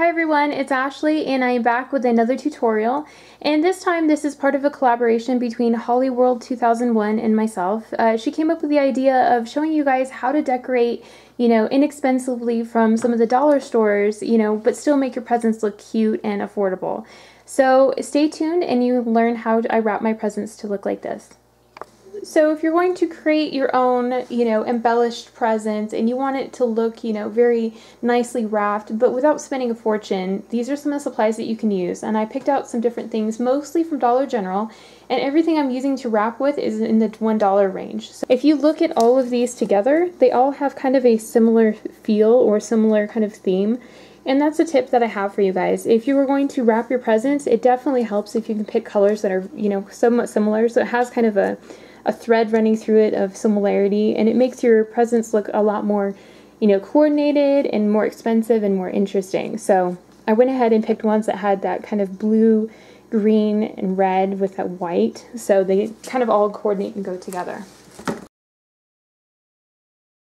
Hi everyone, it's Ashley and I am back with another tutorial, and this time this is part of a collaboration between Hollyworld2001 and myself. She came up with the idea of showing you guys how to decorate, inexpensively from some of the dollar stores, but still make your presents look cute and affordable. So stay tuned and you learn how I wrap my presents to look like this. So if you're going to create your own, embellished present and you want it to look, very nicely wrapped, but without spending a fortune, these are some of the supplies that you can use. And I picked out some different things, mostly from Dollar General, and everything I'm using to wrap with is in the $1 range. So if you look at all of these together, they all have kind of a similar feel or similar kind of theme. And that's a tip that I have for you guys. If you were going to wrap your presents, it definitely helps if you can pick colors that are, somewhat similar. So it has kind of a thread running through it of similarity, and it makes your presents look a lot more, coordinated and more expensive and more interesting. So I went ahead and picked ones that had that kind of blue, green, and red with that white, so they kind of all coordinate and go together.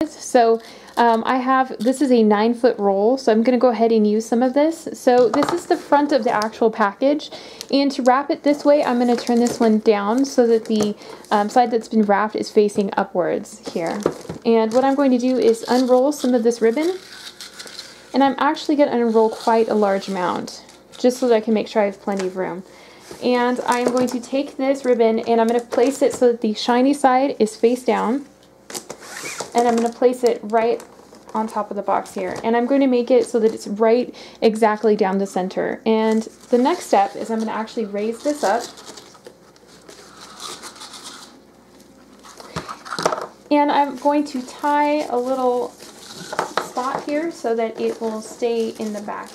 So this is a 9-foot roll, so I'm going to go ahead and use some of this. So this is the front of the actual package, and to wrap it this way, I'm going to turn this one down so that the side that's been wrapped is facing upwards here. And what I'm going to do is unroll some of this ribbon, and I'm actually going to unroll quite a large amount, just so that I can make sure I have plenty of room. And I'm going to take this ribbon and I'm going to place it so that the shiny side is face down. And I'm going to place it right on top of the box here. And I'm going to make it so that it's right exactly down the center. And the next step is I'm going to actually raise this up. And I'm going to tie a little spot here so that it will stay in the back.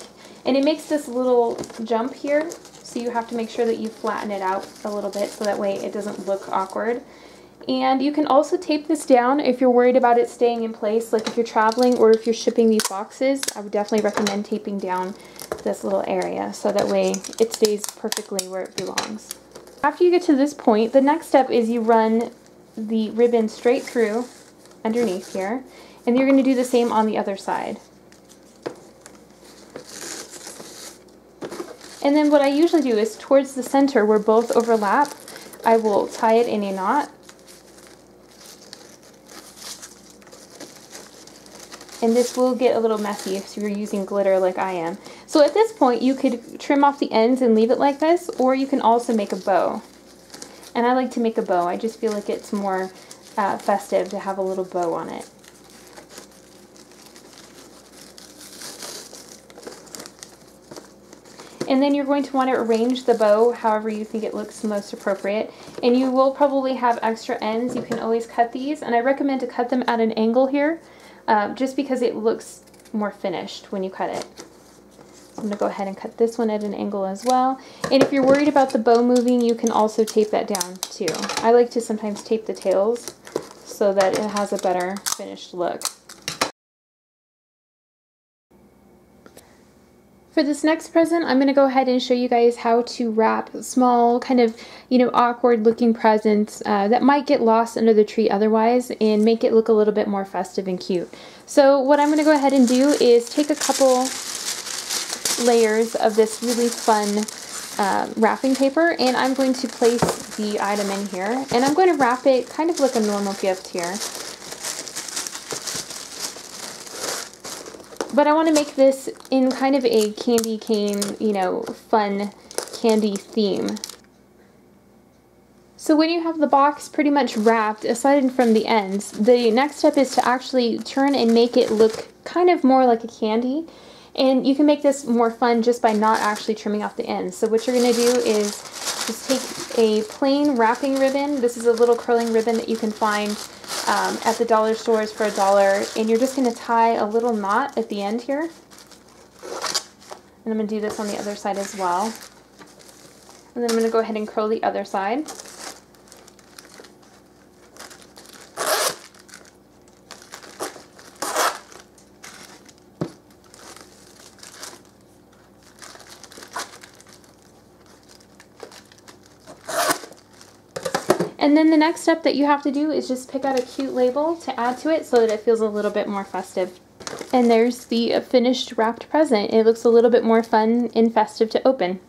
And it makes this little jump here, so you have to make sure that you flatten it out a little bit so that way it doesn't look awkward. And you can also tape this down if you're worried about it staying in place, like if you're traveling or if you're shipping these boxes. I would definitely recommend taping down this little area so that way it stays perfectly where it belongs. After you get to this point, the next step is you run the ribbon straight through underneath here, and you're going to do the same on the other side. And then what I usually do is towards the center where both overlap, I will tie it in a knot. And this will get a little messy if you're using glitter like I am. So at this point, you could trim off the ends and leave it like this, or you can also make a bow. And I like to make a bow. I just feel like it's more festive to have a little bow on it. And then you're going to want to arrange the bow however you think it looks most appropriate. And you will probably have extra ends. You can always cut these, and I recommend to cut them at an angle here. Just because it looks more finished when you cut it. So I'm going to go ahead and cut this one at an angle as well. And if you're worried about the bow moving, you can also tape that down too. I like to sometimes tape the tails so that it has a better finished look. For this next present, I'm going to go ahead and show you guys how to wrap small, kind of, awkward looking presents that might get lost under the tree otherwise and make it look a little bit more festive and cute. So what I'm going to go ahead and do is take a couple layers of this really fun wrapping paper, and I'm going to place the item in here, and I'm going to wrap it kind of like a normal gift here. But I want to make this in kind of a candy cane, fun candy theme. So when you have the box pretty much wrapped, aside from the ends, the next step is to actually turn and make it look kind of more like a candy. And you can make this more fun just by not actually trimming off the ends. So what you're going to do is just take a plain wrapping ribbon. This is a little curling ribbon that you can find at the dollar stores for $1, and you're just going to tie a little knot at the end here. And I'm going to do this on the other side as well. And then I'm going to go ahead and curl the other side. And then the next step that you have to do is just pick out a cute label to add to it so that it feels a little bit more festive. And there's the finished wrapped present. It looks a little bit more fun and festive to open.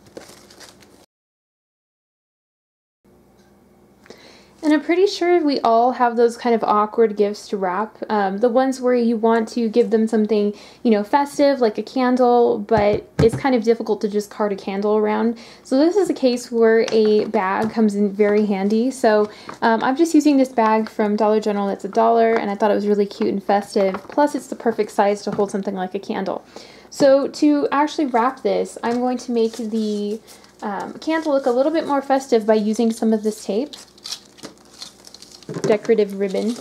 And I'm pretty sure we all have those kind of awkward gifts to wrap. The ones where you want to give them something, you know, festive, like a candle, but it's kind of difficult to just cart a candle around. So this is a case where a bag comes in very handy. So I'm just using this bag from Dollar General. It's $1, and I thought it was really cute and festive. Plus, it's the perfect size to hold something like a candle. So to actually wrap this, I'm going to make the candle look a little bit more festive by using some of this tape. Decorative ribbon.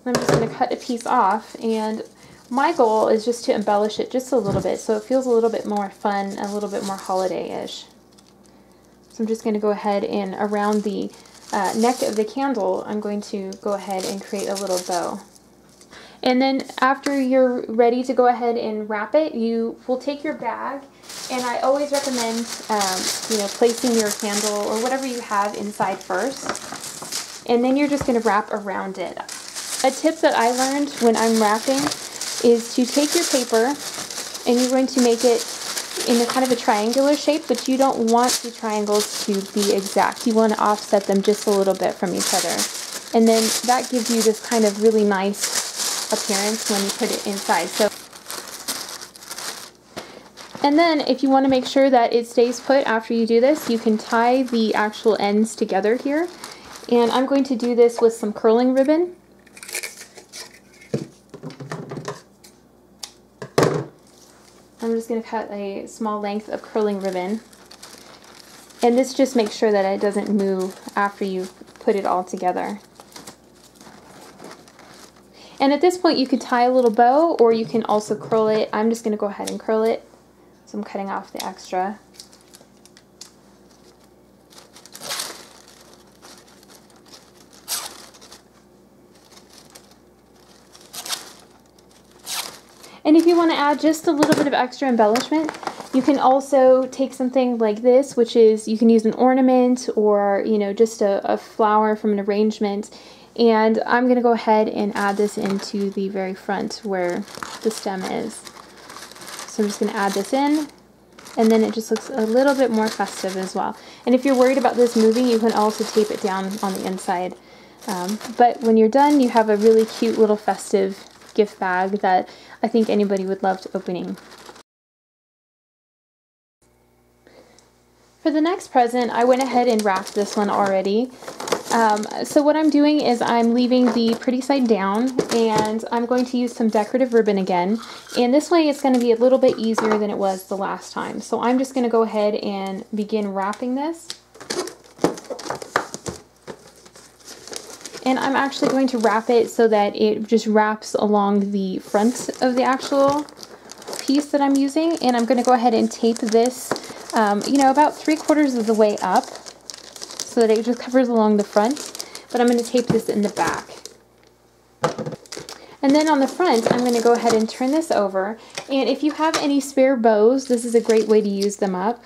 I'm just going to cut a piece off, and my goal is just to embellish it just a little bit so it feels a little bit more fun, a little bit more holiday-ish. So I'm just going to go ahead and around the neck of the candle, I'm going to go ahead and create a little bow. And then after you're ready to go ahead and wrap it, you will take your bag, and I always recommend you know, placing your candle or whatever you have inside first. And then you're just going to wrap around it. A tip that I learned when I'm wrapping is to take your paper and you're going to make it in a kind of a triangular shape, but you don't want the triangles to be exact. You want to offset them just a little bit from each other. And then that gives you this kind of really nice appearance when you put it inside. So, and then if you want to make sure that it stays put after you do this, you can tie the actual ends together here. And I'm going to do this with some curling ribbon. I'm just going to cut a small length of curling ribbon. And this just makes sure that it doesn't move after you put it all together. And at this point you could tie a little bow, or you can also curl it. I'm just going to go ahead and curl it. So I'm cutting off the extra. And if you want to add just a little bit of extra embellishment, you can also take something like this, which is, you can use an ornament or, you know, just a flower from an arrangement. And I'm going to go ahead and add this into the very front where the stem is. So I'm just going to add this in, and then it just looks a little bit more festive as well. And if you're worried about this moving, you can also tape it down on the inside. But when you're done, you have a really cute little festive gift bag that I think anybody would love to opening. For the next present, I went ahead and wrapped this one already. So what I'm doing is I'm leaving the pretty side down, and I'm going to use some decorative ribbon again. And this way it's going to be a little bit easier than it was the last time. So I'm just going to go ahead and begin wrapping this. And I'm actually going to wrap it so that it just wraps along the front of the actual piece that I'm using. And I'm going to go ahead and tape this, you know, about 3/4 of the way up so that it just covers along the front. But I'm going to tape this in the back. And then on the front, I'm going to go ahead and turn this over. And if you have any spare bows, this is a great way to use them up.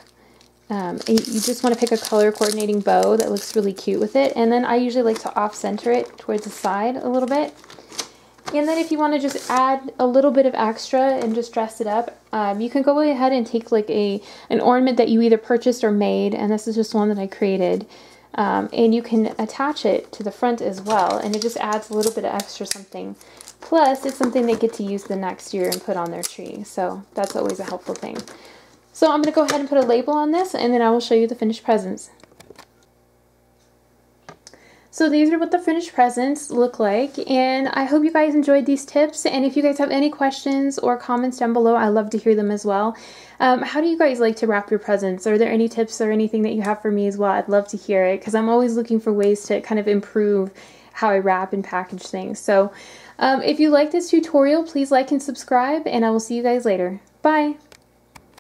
You just want to pick a color coordinating bow that looks really cute with it, and then I usually like to off-center it towards the side a little bit. And then if you want to just add a little bit of extra and just dress it up, you can go ahead and take like an ornament that you either purchased or made, and this is just one that I created, and you can attach it to the front as well, and it just adds a little bit of extra something. Plus, it's something they get to use the next year and put on their tree, so that's always a helpful thing. So I'm going to go ahead and put a label on this, and then I will show you the finished presents. So these are what the finished presents look like, and I hope you guys enjoyed these tips. And if you guys have any questions or comments down below, I love to hear them as well. How do you guys like to wrap your presents? Are there any tips or anything that you have for me as well? I'd love to hear it, because I'm always looking for ways to kind of improve how I wrap and package things. So if you like this tutorial, please like and subscribe, and I will see you guys later. Bye!